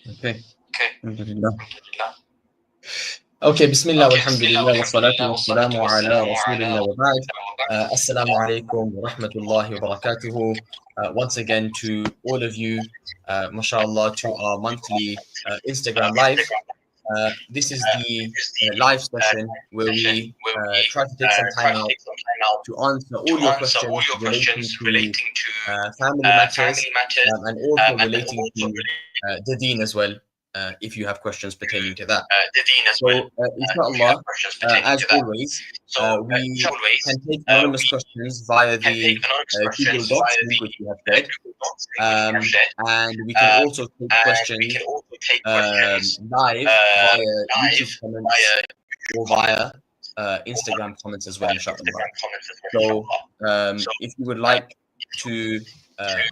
Okay. Okay. Alhamdulillah. Alhamdulillah. Okay, Bismillah, Okay, Bismillah, walhamdulillah, wassalatu walhamdulillah, wassalatu wassalamu ala wassalamu ala rasulillah wa ba'd. rasulillah wa ba'd. Assalamu alaikum wa rahmatullahi wa barakatuhu. Once again to all of you, mashallah, to our monthly Instagram live. This is the live session where Session we where we try to take some try time to out take some time out to answer to all your answer all questions your questions relating to relating to family matters family matters and also and relating also to the deen as well, if you have questions pertaining to that. the deen as well. So, If you have inshallah, questions pertaining as to that. always, So, we always, can take anonymous we questions via can take the anonymous Google questions Docs via link the which we have shared. Google Docs link which we have shared. And we can also take And we questions can also take questions live via live YouTube comments via or via Instagram comments as well, inshallah. Instagram comments as well, So, inshallah. So, if you would like to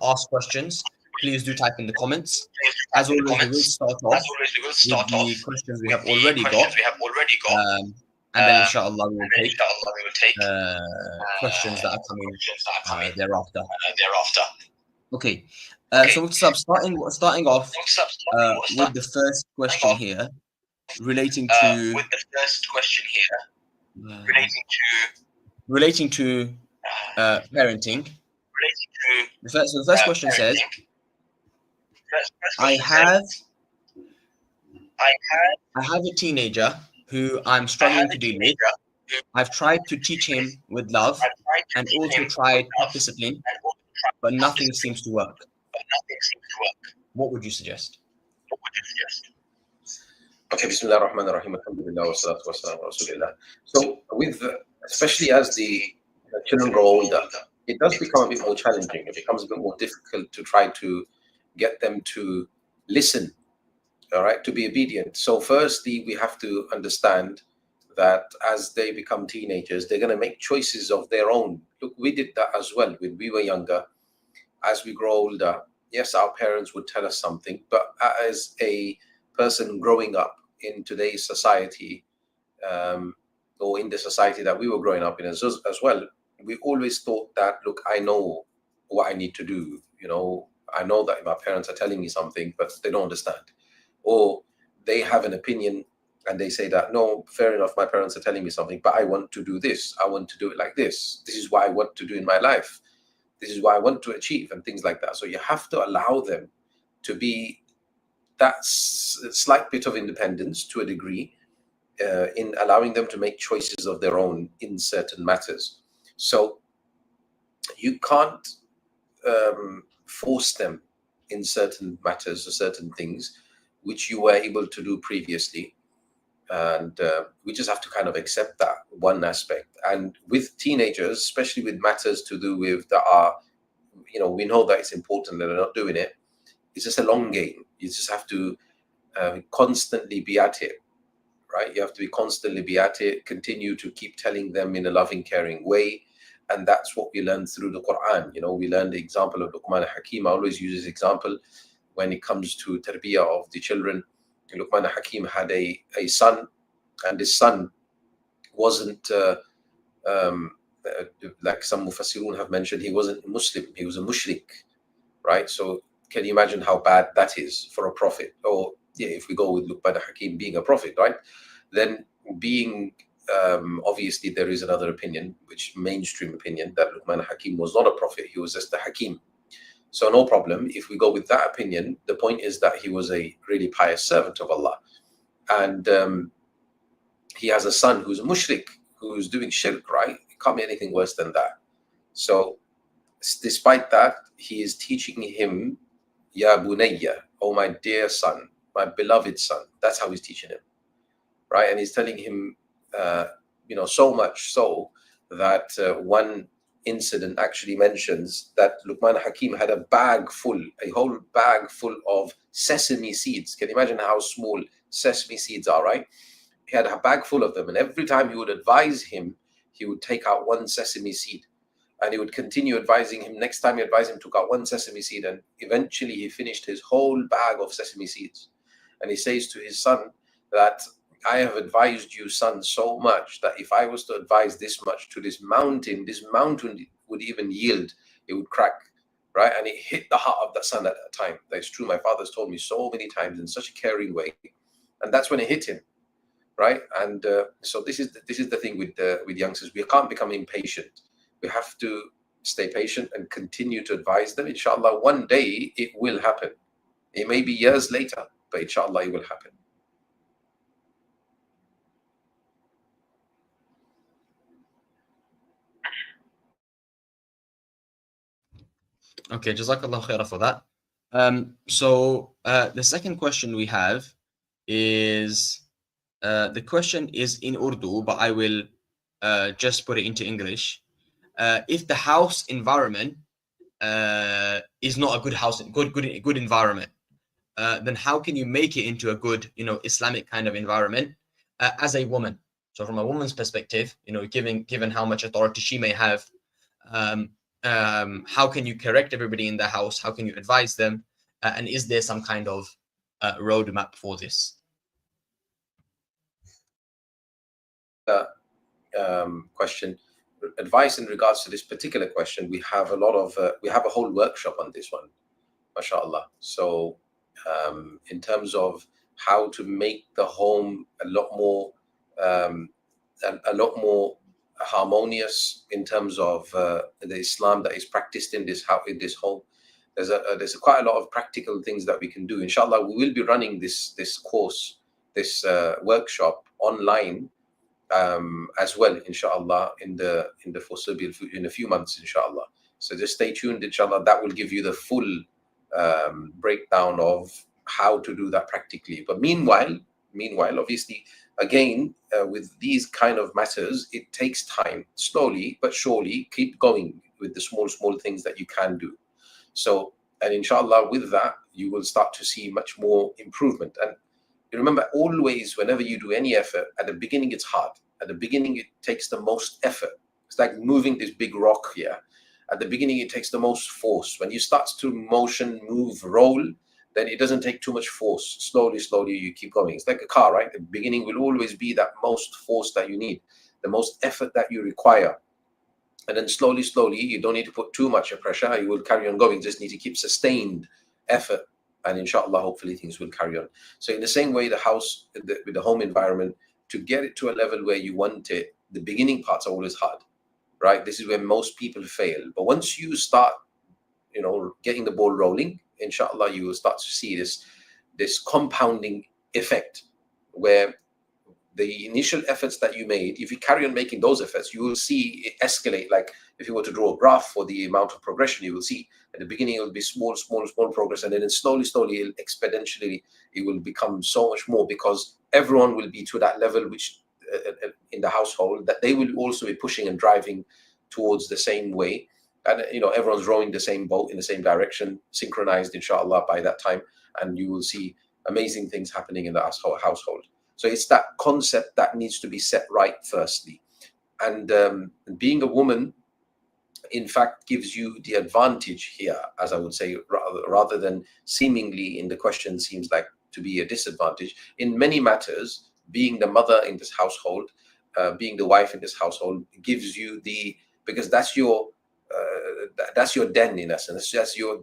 ask questions, please do type in the comments. please do As type in the always, we will comments. start As off always, we will with start off the questions we with have the already questions got, we have already got. and then Um, inshallah we will and then, take inshallah, we will take questions that are coming questions that are coming thereafter. thereafter. Okay, Okay. so starting off with the first question off here, relating to with the first question here, relating to parenting. relating to The first question says, parenting. First I question says, have a teenager who I'm struggling to deal with. I've tried to teach him with love I've tried to and teach also him tried with love discipline, and also tried but nothing discipline, seems to work. but nothing seems to work. What would you suggest? What would you suggest? Okay, Bismillah ar-Rahman ar-Rahim, alhamdulillah, wa salatu wa salam ala rasulillah. So, especially as the children grow older, it does become a bit more challenging. It becomes a bit more difficult to try to get them to listen, all right, to be obedient. So, firstly, we have to understand that as they become teenagers, they're going to make choices of their own. Look, we did that as well when we were younger. As we grow older, yes, our parents would tell us something, but as a person growing up in today's society, or in the society that we were growing up in as well, we always thought that, look, I know what I need to do. You know, I know that my parents are telling me something, but they don't understand. Or they have an opinion and they say that, no, fair enough, my parents are telling me something, but I want to do this. I want to do it like this. This is what I want to do in my life. This is what I want to achieve, and things like that. So you have to allow them to be that slight bit of independence to a degree, in allowing them to make choices of their own in certain matters. So you can't force them in certain matters or certain things which you were able to do previously. And we just have to kind of accept that one aspect. And with teenagers, especially with matters to do with that are, you know, we know that it's important that they're not doing it. It's just a long game. You just have to constantly be at it, right? You have to be constantly be at it, continue to keep telling them in a loving, caring way. And that's what we learn through the Quran. You know, we learned the example of Luqman Hakim. I always use this example when it comes to tarbiyah of the children. Luqman Hakim had a son, and his son wasn't, like some Mufassirun have mentioned, he wasn't Muslim, he was a mushrik, right? So can you imagine how bad that is for a prophet? Or yeah, if we go with Luqman Hakim being a prophet, right? Then being, obviously there is another opinion, which mainstream opinion, that Luqman Hakim was not a prophet, he was just a Hakim. So no problem. If we go with that opinion, the point is that he was a really pious servant of Allah. And he has a son who's a mushrik, who's doing shirk, right? It can't be anything worse than that. So despite that, he is teaching him, Ya bunayya, oh my dear son, my beloved son. That's how he's teaching him, right? And he's telling him, you know, so much so that one incident actually mentions that Luqman Hakim had a whole bag full of sesame seeds. Can you imagine how small sesame seeds are, right? He had a bag full of them, and every time he would advise him, he would take out one sesame seed, and he would continue advising him. Next time he advised him, took out one sesame seed, and eventually he finished his whole bag of sesame seeds. And he says to his son that, I have advised you, son, so much that if I was to advise this much to this mountain would even yield, it would crack. right? And it hit the heart of that son at that time. That's true. My father's told me so many times in such a caring way, and that's when it hit him, right? And so this is the thing with youngsters. We can't become impatient. We have to stay patient and continue to advise them. Inshallah, one day it will happen. It may be years later, but inshallah it will happen. Okay, Jazakallah khairah for that. So the second question we have is, the question is in Urdu, but I will just put it into English. If the house environment is not a good house, good environment, then how can you make it into a good, Islamic kind of environment as a woman? So from a woman's perspective, given how much authority she may have, how can you correct everybody in the house? How can you advise them? And is there some kind of roadmap for this? Question, advice in regards to this particular question. We have a whole workshop on this one, mashallah. So in terms of how to make the home a lot more harmonious in terms of the Islam that is practiced in this home. There's quite a lot of practical things that we can do. Inshallah, we will be running this course, this workshop online as well, inshallah, in the foreseeable future, in a few months, inshallah. So just stay tuned, inshallah. That will give you the full breakdown of how to do that practically. But meanwhile, obviously, again, with these kind of matters, it takes time. Slowly but surely, keep going with the small things that you can do. So, and inshallah, with that, you will start to see much more improvement. And remember, always, whenever you do any effort, at the beginning, it's hard. At the beginning, it takes the most effort. It's like moving this big rock here. At the beginning, it takes the most force. When you start to motion, move, roll, then it doesn't take too much force. Slowly, you keep going. It's like a car, right? The beginning will always be that most force that you need, the most effort that you require. And then slowly, you don't need to put too much pressure. You will carry on going. Just need to keep sustained effort. And inshallah, hopefully things will carry on. So in the same way, the house, with the home environment, to get it to a level where you want it, the beginning parts are always hard, right? This is where most people fail. But once you start, getting the ball rolling, inshallah, you will start to see this compounding effect where the initial efforts that you made, if you carry on making those efforts, you will see it escalate. Like if you were to draw a graph for the amount of progression, you will see at the beginning it will be small progress, and then slowly, exponentially, it will become so much more, because everyone will be to that level, which in the household, that they will also be pushing and driving towards the same way. And everyone's rowing the same boat in the same direction, synchronized, inshallah, by that time, and you will see amazing things happening in the household. So it's that concept that needs to be set right firstly. And being a woman, in fact, gives you the advantage here, as I would say, rather than seemingly in the question seems like to be a disadvantage. In many matters, being the mother in this household, being the wife in this household, gives you because that's your den, in essence. That's your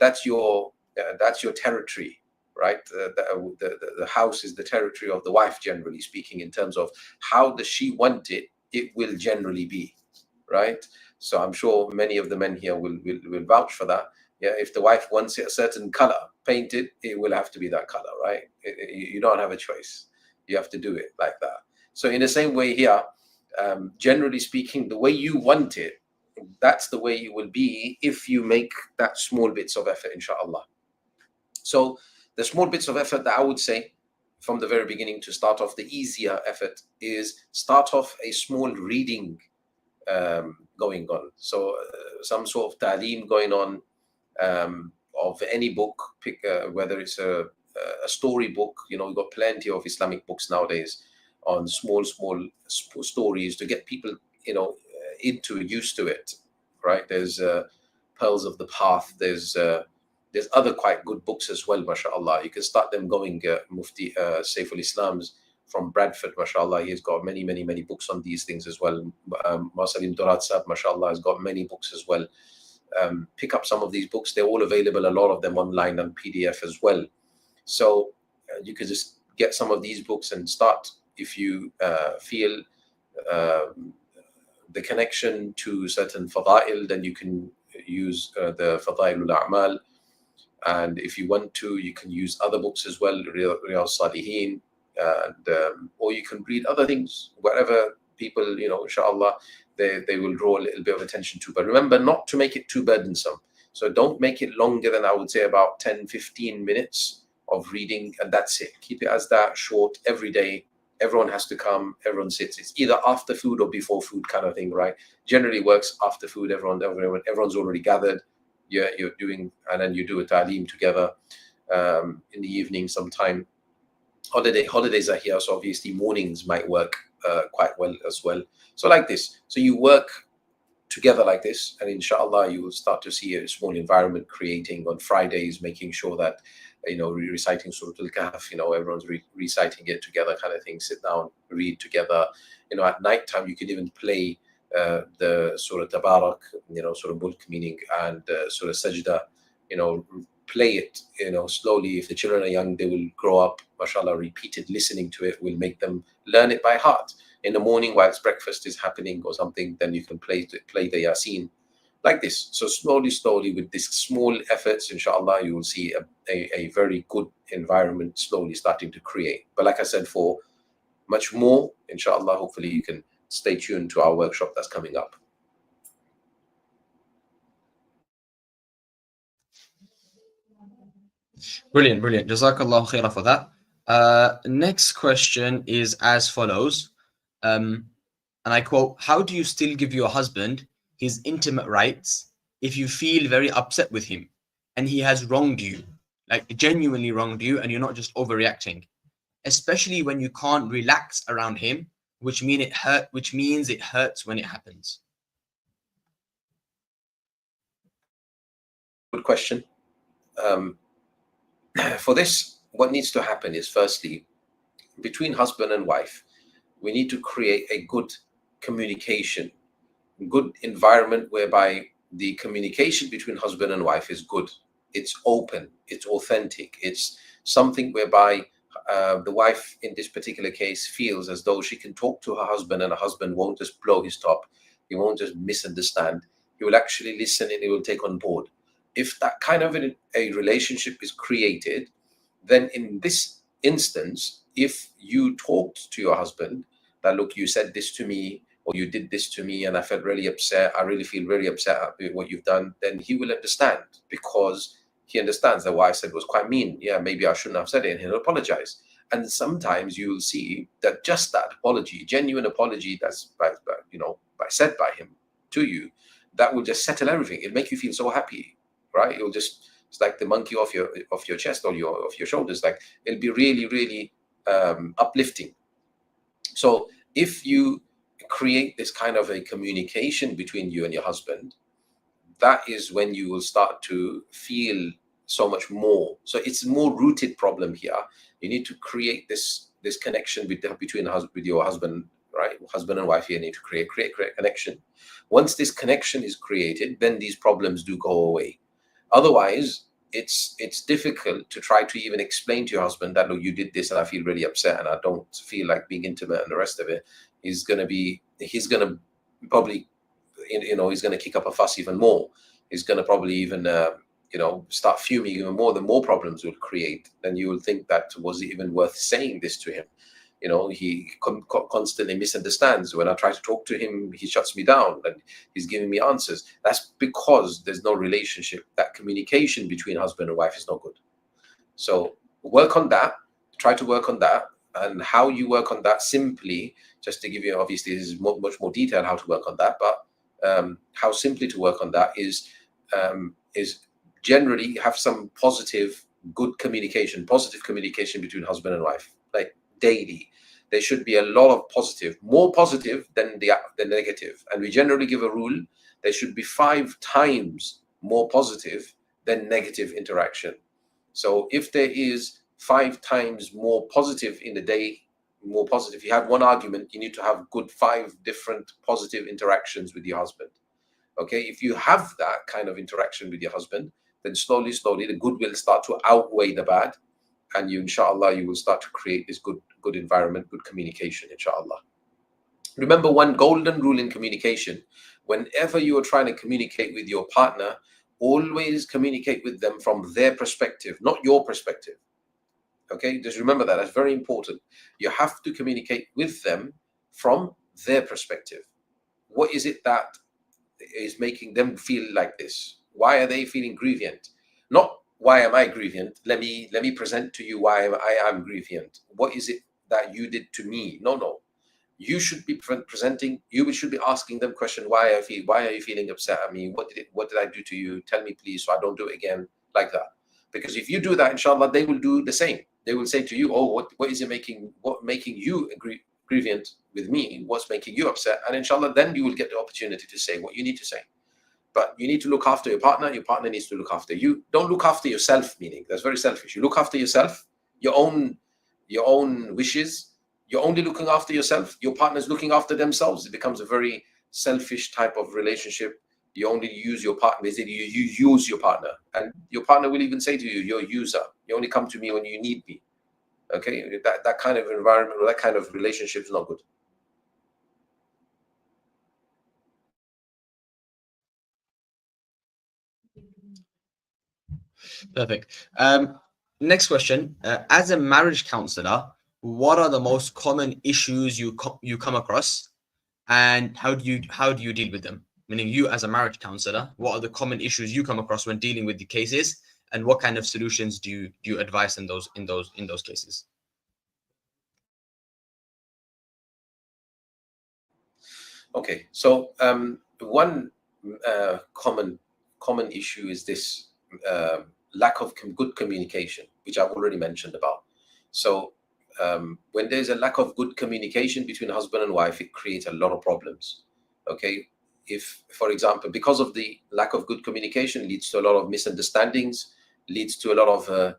territory. Right, the house is the territory of the wife, generally speaking, in terms of how does she want it. It will generally be, right? So I'm sure many of the men here will vouch for that. Yeah, if the wife wants it a certain color painted, it will have to be that color, right? You don't have a choice. You have to do it like that. So in the same way here, generally speaking, the way you want it, that's the way it will be if you make that small bits of effort, inshallah. So the small bits of effort that I would say from the very beginning to start off, the easier effort is start off a small reading going on. So some sort of ta'aleem going on of any book, pick whether it's a story book. We've got plenty of Islamic books nowadays on small stories to get people, used to it, right? There's Pearls of the Path. There's other quite good books as well, mashallah. You can start them going. Mufti Saiful Islam's from Bradford, mashallah. He's got many books on these things as well. Masalim Durat Sahab, mashallah, has got many books as well. pick up some of these books. They're all available, a lot of them online and PDF as well. So you could just get some of these books and start. If you feel the connection to certain fada'il, then you can use the Fada'ilul A'mal. And if you want to, you can use other books as well, Riyadh Salihin, and or you can read other things, whatever people, inshallah, they will draw a little bit of attention to. But remember not to make it too burdensome. So don't make it longer than, I would say, about 10-15 minutes of reading, and that's it. Keep it as that, short, every day. Everyone has to come, everyone sits. It's either after food or before food kind of thing, right? Generally works after food. Everyone's already gathered. You're doing, and then you do a ta'aleem together in the evening sometime. Holidays are here, so obviously mornings might work quite well as well. So like this. So you work together like this, and inshallah you will start to see a small environment creating on Fridays, making sure that reciting Surah Al-Kahf, everyone's reciting it together kind of thing. Sit down, read together. At night time you can even play the Surah Tabarak, Surah Mulk meaning, and Surah Sajda, play it, slowly. If the children are young, they will grow up, mashallah, repeated listening to it will make them learn it by heart. In the morning, whilst breakfast is happening or something, then you can play the Yasin like this. So slowly with these small efforts, inshallah, you will see a very good environment slowly starting to create. But like I said, for much more, inshallah, hopefully you can stay tuned to our workshop that's coming up. Brilliant. Jazakallah khairah for that. Next question is as follows. And I quote, how do you still give your husband his intimate rights if you feel very upset with him and he has wronged you, like genuinely wronged you, and you're not just overreacting, especially when you can't relax around him, which means it hurts when it happens? Good question. For this, what needs to happen is, firstly, between husband and wife, we need to create a good communication, good environment whereby the communication between husband and wife is good. It's open, it's authentic, it's something whereby the wife in this particular case feels as though she can talk to her husband, and her husband won't just blow his top, he won't just misunderstand, he will actually listen and he will take on board. If that kind of a relationship is created, then in this instance, if you talked to your husband that, look, you said this to me, or you did this to me, and I felt really upset, I really feel very upset with what you've done, then he will understand, because he understands that what I said was quite mean. Yeah, maybe I shouldn't have said it, and he'll apologize. And sometimes you will see that just that apology, genuine apology that's said by him to you, that will just settle everything. It'll make you feel so happy, right? It'll just, it's like the monkey off your chest or off your shoulders. Like, it'll be really, really uplifting. So if you create this kind of a communication between you and your husband, that is when you will start to feel so much more. So it's a more rooted problem here. You need to create this connection between your husband, right? Husband and wife here need to create connection. Once this connection is created, then these problems do go away. Otherwise, it's difficult to try to even explain to your husband that, look, you did this and I feel really upset and I don't feel like being intimate and the rest of it. He's going to probably, he's going to kick up a fuss even more. He's going to probably even, start fuming even more. The more problems will create. Then you will think that, was it even worth saying this to him? He constantly misunderstands. When I try to talk to him, he shuts me down and he's giving me answers. That's because there's no relationship. That communication between husband and wife is not good. So work on that. Try to work on that. And how you work on that, simply, just to give you, obviously this is much more detailed how to work on that, but how simply to work on that is generally have some positive communication between husband and wife, like daily. There should be a lot of positive, more positive than the negative. And we generally give a rule, there should be 5 times more positive than negative interaction. So if there is 5 times more positive in the day, more positive, you have one argument, you need to have good 5 different positive interactions with your husband. Okay, if you have that kind of interaction with your husband, then slowly, slowly, the good will start to outweigh the bad, and you, inshallah, you will start to create this good environment, good communication, inshallah. Remember one golden rule in communication: whenever you are trying to communicate with your partner, always communicate with them from their perspective, not your perspective. Okay, just remember that. That's very important. You have to communicate with them from their perspective. What is it that is making them feel like this? Why are they feeling grievant? Not why am I grievant? Let me present to you why I am grievant. What is it that you did to me? No. You should be presenting. You should be asking them question. Why are you feeling upset at me? What did I do to you? Tell me please, so I don't do it again, like that. Because if you do that, inshallah, they will do the same. They will say to you, oh, what is it making you grievant with me? What's making you upset? And inshallah, then you will get the opportunity to say what you need to say. But you need to look after your partner needs to look after you. Don't look after yourself, meaning that's very selfish. You look after yourself, your own wishes. You're only looking after yourself. Your partner's looking after themselves. It becomes a very selfish type of relationship. You only use your partner. Basically, you use your partner, and your partner will even say to you, "You're a user. You only come to me when you need me." Okay, that kind of environment or that kind of relationship is not good. Perfect. Next question. As a marriage counselor, what are the most common issues you come across, and how do you deal with them? Meaning, you as a marriage counselor, what are the common issues you come across when dealing with the cases, and what kind of solutions do you advise in those cases? Okay, so one common issue is this lack of good communication, which I've already mentioned about. So when there's a lack of good communication between husband and wife, it creates a lot of problems. Okay, if, for example, because of the lack of good communication, leads to a lot of misunderstandings, leads to a lot of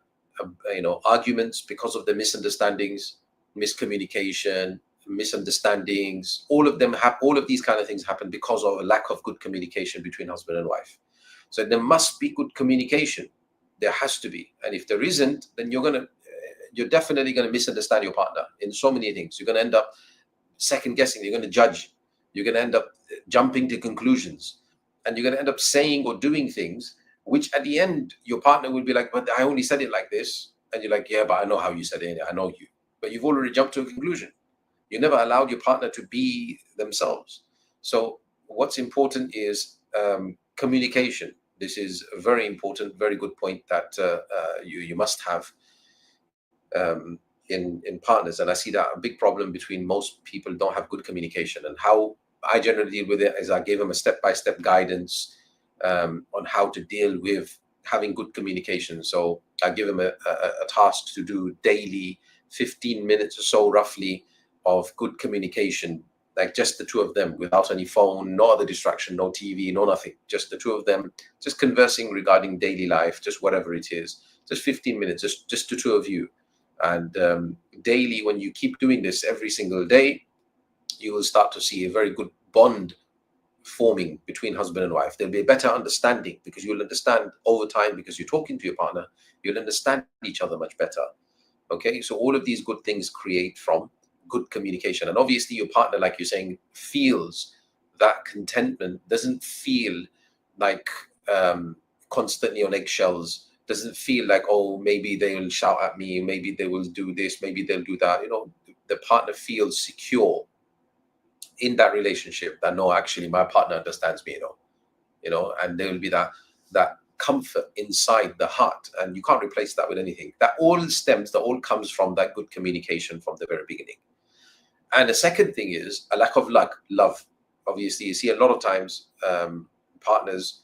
arguments because of the misunderstandings, miscommunication, misunderstandings. All of these kind of things happen because of a lack of good communication between husband and wife. So there must be good communication. There has to be, and if there isn't, then you're definitely going to misunderstand your partner in so many things. You're going to end up second guessing. You're going to judge. You're going to end up jumping to conclusions, and you're going to end up saying or doing things which at the end your partner will be like, but I only said it like this. And you're like, yeah, but I know how you said it. I know you. But you've already jumped to a conclusion. You never allowed your partner to be themselves. So what's important is communication. This is a very important, very good point that you must have in partners. And I see that a big problem between most people don't have good communication. And how I generally deal with it is I give them a step-by-step guidance on how to deal with having good communication. So I give them a task to do daily, 15 minutes or so roughly, of good communication, like just the two of them, without any phone, no other distraction, no TV, no nothing, just the two of them, just conversing regarding daily life, just whatever it is, just 15 minutes, just the two of you. And daily, when you keep doing this every single day, you will start to see a very good bond forming between husband and wife. There'll be a better understanding, because you'll understand over time, because you're talking to your partner, you'll understand each other much better. Okay, so all of these good things create from good communication. And obviously your partner, like you're saying, feels that contentment, doesn't feel like constantly on eggshells, doesn't feel like, oh, maybe they will shout at me, maybe they will do this, maybe they'll do that. The partner feels secure in that relationship, that no, actually my partner understands me, and there will be that comfort inside the heart, and you can't replace that with anything. That all comes from that good communication from the very beginning. And the second thing is a lack of love. Obviously, you see a lot of times partners,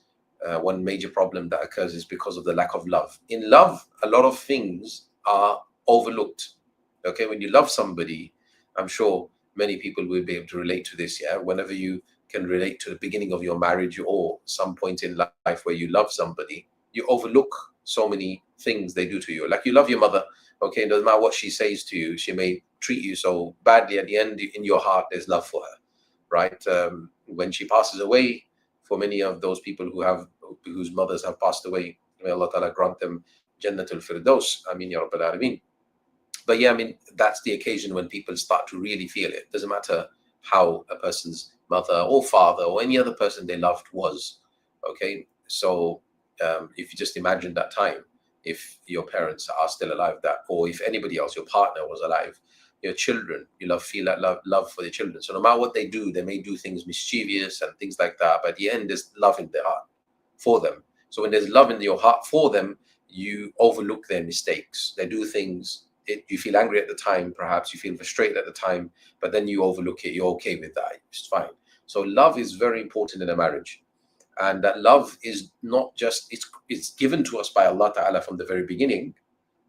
one major problem that occurs is because of the lack of love. In love, a lot of things are overlooked. Okay, when you love somebody, I'm sure many people will be able to relate to this. Yeah, whenever you can relate to the beginning of your marriage or some point in life where you love somebody, you overlook so many things they do to you. Like you love your mother, okay, it doesn't matter what she says to you, she may treat you so badly, at the end in your heart there's love for her, right? When she passes away, for many of those people whose mothers have passed away. May Allah Ta'ala grant them Jannatul Firdaus. Ameen Ya Rabbil Alameen. But yeah, I mean, that's the occasion when people start to really feel it. Doesn't matter how a person's mother or father or any other person they loved was. Okay, so if you just imagine that time, if your parents are still alive, or if anybody else, your partner was alive, your children, you feel that love for your children. So no matter what they do, they may do things mischievous and things like that, but at the end, there's love in their heart for them. So when there's love in your heart for them, you overlook their mistakes. They do things. You feel angry at the time, perhaps you feel frustrated at the time, but then you overlook it. You're okay with that. It's fine. So love is very important in a marriage. And that love is not just, it's given to us by Allah Ta'ala from the very beginning,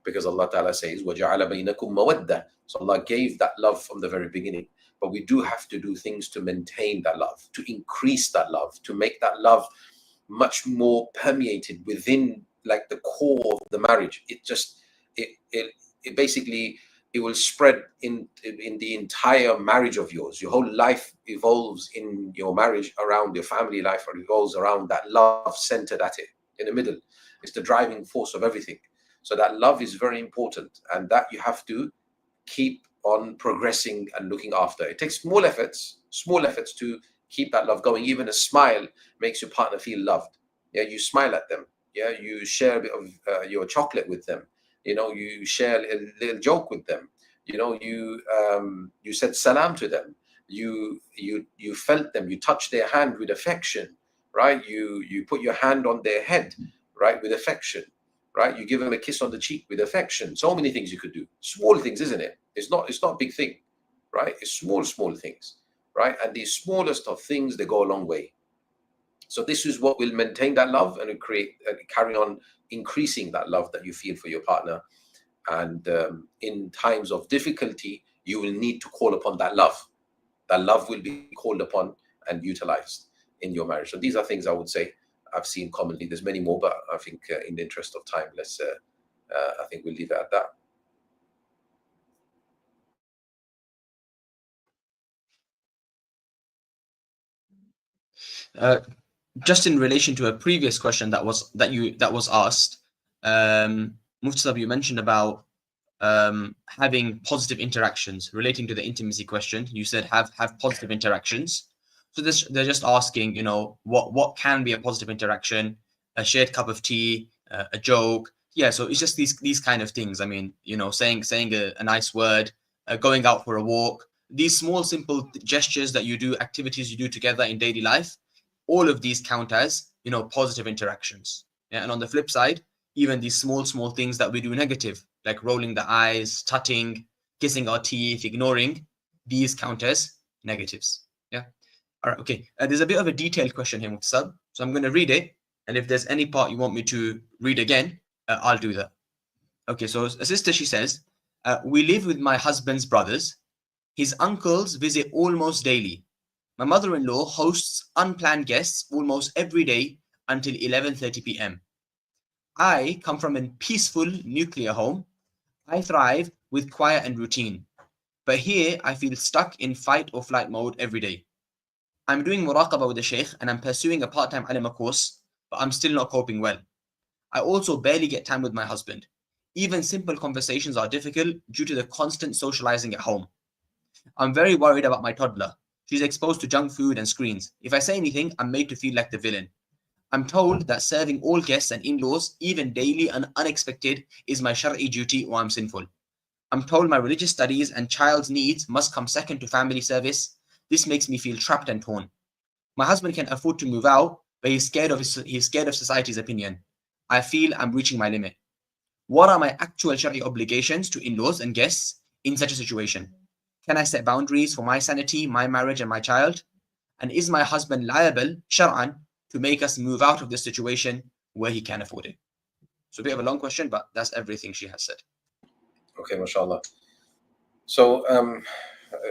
because Allah Ta'ala says, وَجَعَلَ بَيْنَكُمْ مَوَدَّةً. So Allah gave that love from the very beginning. But we do have to do things to maintain that love, to increase that love, to make that love much more permeated within like the core of the marriage. It basically, it will spread in the entire marriage of yours. Your whole life evolves in your marriage around your family life, or evolves around that love centered at it in the middle. It's the driving force of everything. So that love is very important, and that you have to keep on progressing and looking after. It takes small efforts to keep that love going. Even a smile makes your partner feel loved. Yeah, you smile at them. Yeah, you share a bit of your chocolate with them. You share a little joke with them. You said salam to them. You felt them. You touched their hand with affection, right? You put your hand on their head, right, with affection, right? You give them a kiss on the cheek with affection. So many things you could do. Small things, isn't it? It's not a big thing, right? It's small things, right? And the smallest of things, they go a long way. So this is what will maintain that love and carry on increasing that love that you feel for your partner. And in times of difficulty, you will need to call upon that love. That love will be called upon and utilized in your marriage. So these are things I would say I've seen commonly. There's many more, but I think in the interest of time, I think we'll leave it at that. Just in relation to a previous question that was asked, Mufti, you mentioned about having positive interactions relating to the intimacy question. You said have positive interactions. So they're just asking, what can be a positive interaction? A shared cup of tea, a joke. Yeah, so it's just these kind of things. I mean, saying a nice word, going out for a walk. These small, simple gestures that you do, activities you do together in daily life. All of these count as, positive interactions. Yeah? And on the flip side, even these small things that we do negative, like rolling the eyes, tutting, kissing our teeth, ignoring, these count as negatives. Yeah. All right. Okay. There's a bit of a detailed question here, Muqtasab. So I'm going to read it. And if there's any part you want me to read again, I'll do that. Okay. So a sister, she says, we live with my husband's brothers. His uncles visit almost daily. My mother-in-law hosts unplanned guests almost every day until 11:30 p.m. I come from a peaceful nuclear home. I thrive with quiet and routine. But here I feel stuck in fight or flight mode every day. I'm doing muraqabah with the sheikh and I'm pursuing a part-time alima course, but I'm still not coping well. I also barely get time with my husband. Even simple conversations are difficult due to the constant socializing at home. I'm very worried about my toddler. She's exposed to junk food and screens. If I say anything, I'm made to feel like the villain. I'm told that serving all guests and in-laws, even daily and unexpected, is my Shar'i duty or I'm sinful. I'm told my religious studies and child's needs must come second to family service. This makes me feel trapped and torn. My husband can afford to move out, but he's scared of society's opinion. I feel I'm reaching my limit. What are my actual Shar'i obligations to in-laws and guests in such a situation? Can I set boundaries for my sanity, my marriage, and my child? And is my husband liable, shar'an, to make us move out of this situation where he can afford it? So a bit of a long question, but that's everything she has said. Okay, mashallah. So,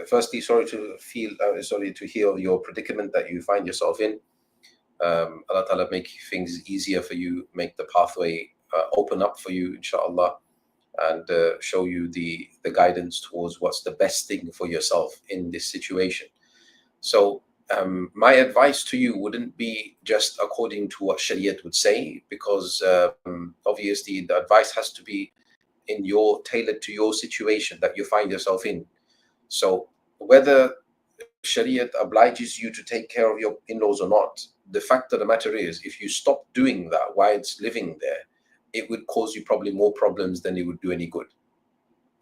firstly, sorry to hear your predicament that you find yourself in. Allah Ta'ala make things easier for you, make the pathway open up for you, inshallah, and show you the guidance towards what's the best thing for yourself in this situation. So My advice to you wouldn't be just according to what Shariat would say, because obviously the advice has to be tailored to your situation that you find yourself in. So whether Shariat obliges you to take care of your in-laws or not, the fact of the matter is, if you stop doing that while it's living there, it would cause you probably more problems than it would do any good.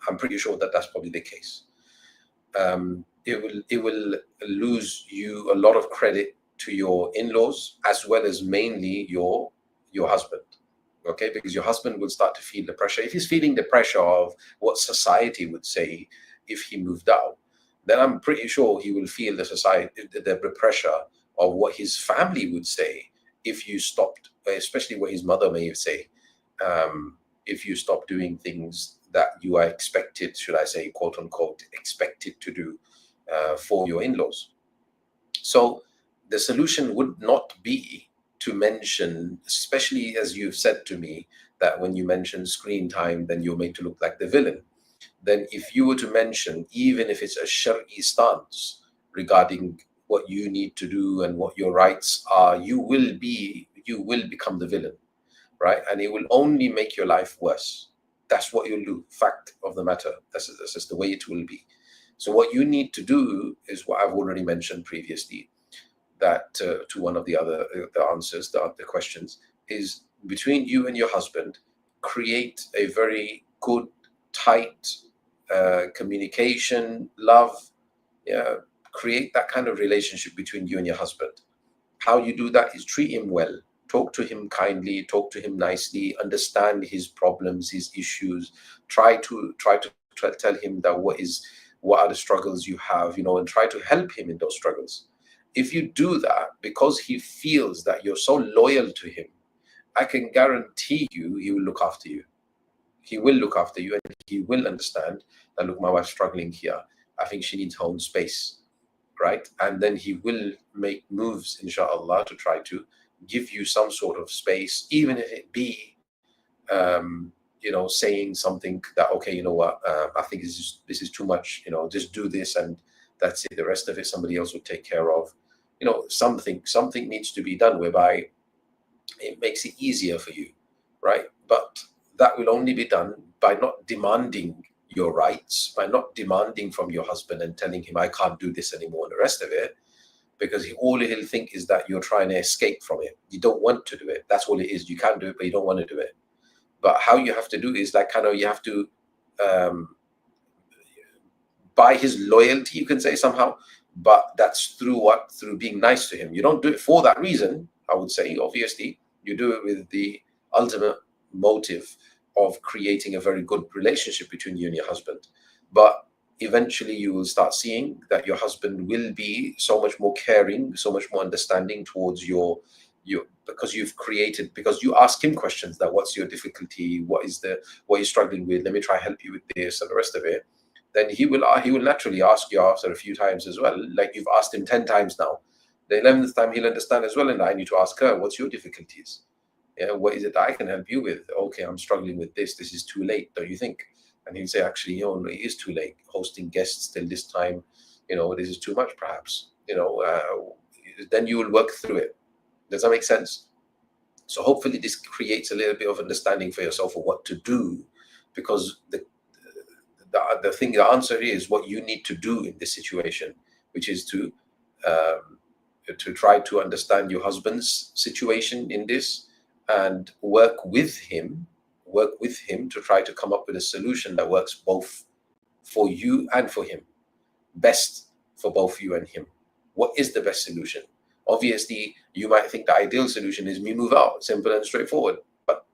I'm pretty sure that that's probably the case. It will lose you a lot of credit to your in-laws, as well as mainly your husband. Okay, because your husband will start to feel the pressure. If he's feeling the pressure of what society would say if he moved out, then I'm pretty sure he will feel the pressure of what his family would say if you stopped, especially what his mother may say, if you stop doing things that you are expected, should I say, quote unquote, expected to do for your in-laws. So the solution would not be to mention, especially as you've said to me, that when you mention screen time, then you're made to look like the villain. Then if you were to mention, even if it's a Shari'i stance regarding what you need to do and what your rights are, you will become the villain, right? And it will only make your life worse. That's what you'll do. Fact of the matter. That's just the way it will be. So what you need to do is what I've already mentioned previously, that to one of the other answers, the questions, is between you and your husband, create a very good, tight communication, love. Yeah, create that kind of relationship between you and your husband. How you do that is treat him well, talk to him kindly, talk to him nicely, understand his problems, his issues. Try to tell him that what are the struggles you have, and try to help him in those struggles. If you do that, because he feels that you're so loyal to him, I can guarantee you he will look after you. He will look after you, and he will understand that, look, my wife's struggling here. I think she needs her own space, right? And then he will make moves, inshallah, to try to give you some sort of space, even if it be, saying something that, okay, you know what, I think this is too much, just do this and that's it. The rest of it, somebody else will take care of. Something needs to be done whereby it makes it easier for you, right? But that will only be done by not demanding your rights, by not demanding from your husband and telling him, I can't do this anymore and the rest of it, because all he'll think is that you're trying to escape from it. You don't want to do it. That's all it is. You can't do it, but you don't want to do it. But how you have to do is you have to buy his loyalty, you can say, somehow. But that's through what? Through being nice to him. You don't do it for that reason, I would say. Obviously, you do it with the ultimate motive of creating a very good relationship between you and your husband. But eventually you will start seeing that your husband will be so much more caring, so much more understanding towards because you ask him questions that, what's your difficulty, what you're struggling with, let me try help you with this and the rest of it. Then he will naturally ask you after a few times as well, like you've asked him 10 times now. The 11th time he'll understand as well, and I need to ask her, what's your difficulties? Yeah, what is it that I can help you with? Okay, I'm struggling with this is too late, don't you think? And he'll say, actually, it is too late. Hosting guests till this time, this is too much, perhaps. Then you will work through it. Does that make sense? So hopefully this creates a little bit of understanding for yourself of what to do, because the answer is what you need to do in this situation, which is to try to understand your husband's situation in this and work with him to try to come up with a solution that works both for you and for him, best for both you and him. What is the best solution? Obviously, you might think the ideal solution is me move out, simple and straightforward, but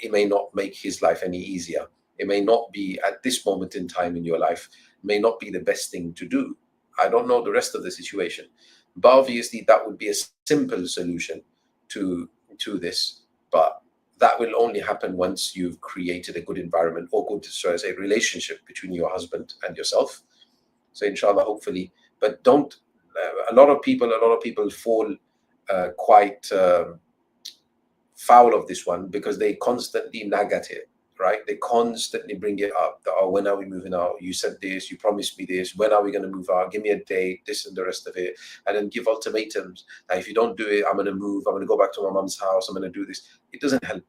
it may not make his life any easier. It may not be, at this moment in time in your life, may not be the best thing to do. I don't know the rest of the situation, but obviously that would be a simple solution to this, but that will only happen once you've created a good environment or good, so as a relationship between your husband and yourself. So inshallah, hopefully, but don't. A lot of people fall quite foul of this one because they constantly nag at it, right? They constantly bring it up that, oh, when are we moving out? You said this, you promised me this, when are we going to move out? Give me a date, this and the rest of it. And then give ultimatums. If you don't do it, I'm going to move, I'm going to go back to my mom's house, I'm going to do this. It doesn't help.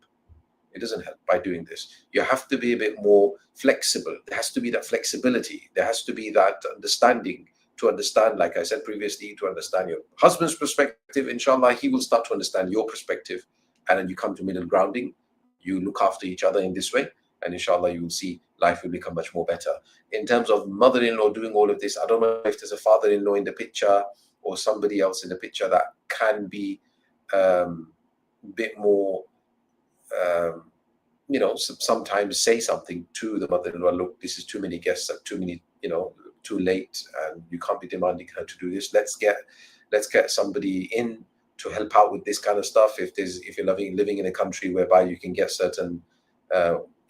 It doesn't help by doing this. You have to be a bit more flexible. There has to be that flexibility. There has to be that understanding, to understand, like I said previously, to understand your husband's perspective. Inshallah, he will start to understand your perspective. And then you come to middle grounding. You look after each other in this way. And inshallah, you will see life will become much more better. In terms of mother-in-law doing all of this, I don't know if there's a father-in-law in the picture or somebody else in the picture that can be a bit more, sometimes say something to the mother-in-law. Look, this is too many guests, too many, too late, and you can't be demanding her to do this. Let's get somebody in to help out with this kind of stuff. If you're living in a country whereby you can get certain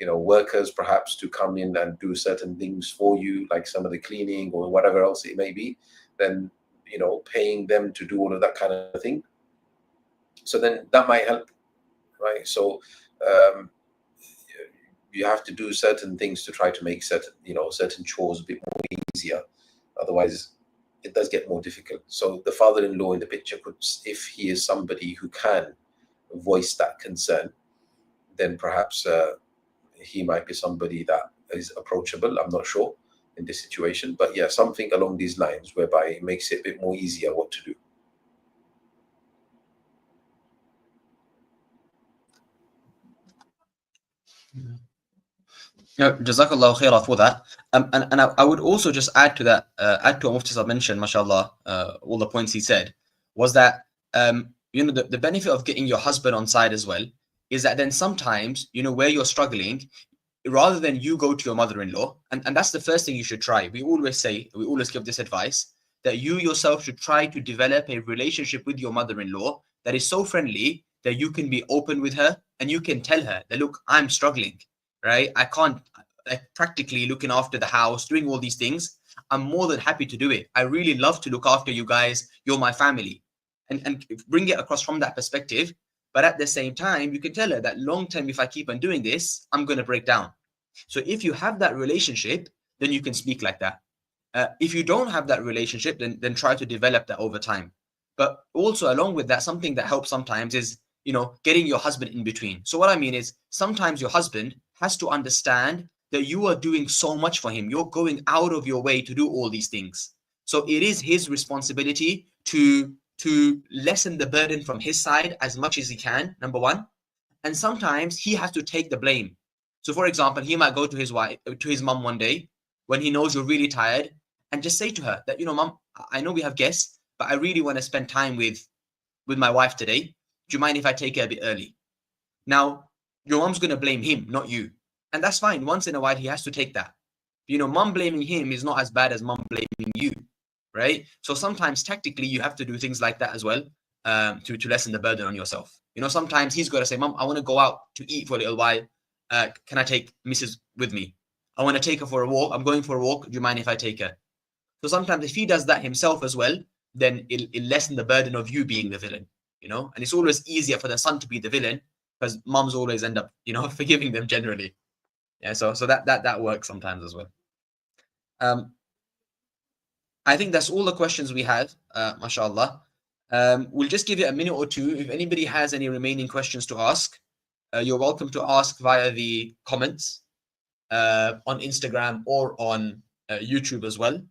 workers perhaps to come in and do certain things for you, like some of the cleaning or whatever else it may be, then paying them to do all of that kind of thing. So then that might help, right? So you have to do certain things to try to make certain chores a bit more easier. Otherwise, it does get more difficult. So the father-in-law in the picture could, if he is somebody who can voice that concern, then perhaps he might be somebody that is approachable. I'm not sure in this situation, but yeah, something along these lines whereby it makes it a bit more easier what to do. Jazakallah khairah for that. And I would also just add to that, add to what Mufti Saab mentioned, mashallah, all the points he said, was that, the benefit of getting your husband on side as well is that then sometimes, where you're struggling, rather than you go to your mother-in-law, and that's the first thing you should try. We always give this advice, that you yourself should try to develop a relationship with your mother-in-law that is so friendly that you can be open with her and you can tell her that, look, I'm struggling, right? I can't, practically looking after the house, doing all these things. I'm more than happy to do it. I really love to look after you guys. You're my family. And bring it across from that perspective. But at the same time, you can tell her that long term, if I keep on doing this, I'm going to break down. So if you have that relationship, then you can speak like that. If you don't have that relationship, then try to develop that over time. But also along with that, something that helps sometimes is, getting your husband in between. So what I mean is sometimes your husband has to understand that you are doing so much for him. You're going out of your way to do all these things. So it is his responsibility to lessen the burden from his side as much as he can, number one. And sometimes he has to take the blame. So for example, he might go to his mom one day when he knows you're really tired and just say to her that, Mom, I know we have guests, but I really want to spend time with my wife today. Do you mind if I take her a bit early? Now, your mom's going to blame him, not you. And that's fine. Once in a while, he has to take that. Mom blaming him is not as bad as mom blaming you, right? So sometimes tactically, you have to do things like that as well to lessen the burden on yourself. Sometimes he's got to say, Mom, I want to go out to eat for a little while. Can I take Mrs. with me? I want to take her for a walk. I'm going for a walk. Do you mind if I take her? So sometimes if he does that himself as well, then it'll lessen the burden of you being the villain, And it's always easier for the son to be the villain because moms always end up, forgiving them generally. Yeah, so that works sometimes as well. I think that's all the questions we had, mashallah. We'll just give it a minute or two. If anybody has any remaining questions to ask, you're welcome to ask via the comments on Instagram or on YouTube as well.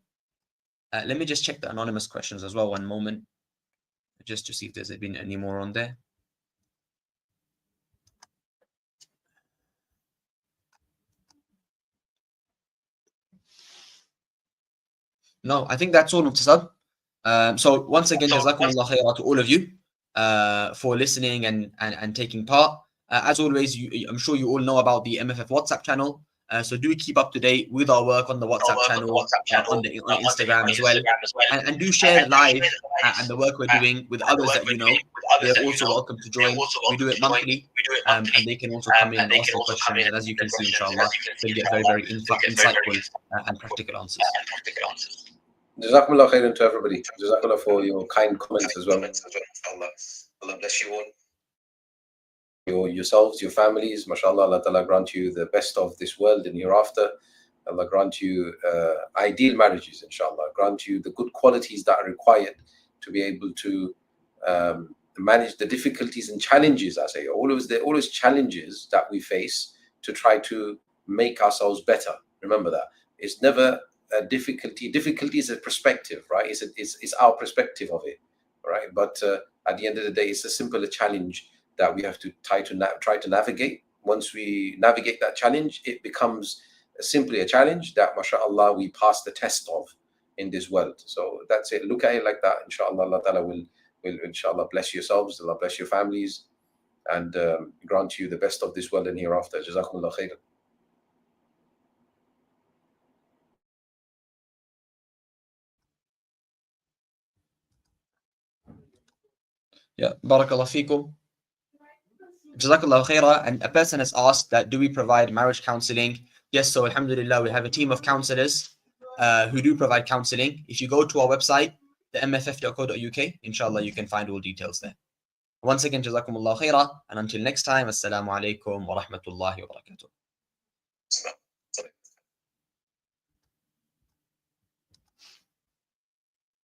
Let me just check the anonymous questions as well, one moment, just to see if there's been any more on there. No, I think that's all, Mufti. So once again, Jazakumullah khairah to all of you for listening and taking part. As always, I'm sure you all know about the MFF WhatsApp channel. So do keep up to date with our work on the WhatsApp channel, on Instagram as well. And do share live and the work we're doing with others that you know. They're also welcome to join. We do it monthly, and they can also come in and ask their questions. And as you can see, inshallah, they'll get very, very insightful and practical answers. Jazakumullah khairan to everybody. Jazakumullah for your kind comments as well. Allah bless you all. yourselves, your families. MashaAllah, Allah Ta'ala grant you the best of this world and hereafter. Allah grant you ideal marriages, inshallah. Grant you the good qualities that are required to be able to manage the difficulties and challenges, I say, all those challenges that we face to try to make ourselves better. Remember that. It's never a difficulty. Difficulty is a perspective, right? It's our perspective of it, right? But at the end of the day, it's a simpler challenge that we have to try to navigate. Once we navigate that challenge, it becomes simply a challenge that, mashallah, we pass the test of in this world. So that's it. Look at it like that. Inshallah, Allah Ta'ala will inshallah bless yourselves, Allah bless your families, and grant you the best of this world and hereafter. Jazakumullah khairan. Yeah, barakallah feekum. Jazakallah khairah. And a person has asked that, do we provide marriage counseling? Yes, so alhamdulillah, we have a team of counselors who do provide counseling. If you go to our website, the mff.co.uk, inshallah, you can find all details there. Once again, jazakumullah khairah, and until next time, assalamu alaikum wa rahmatullahi wa barakatuh.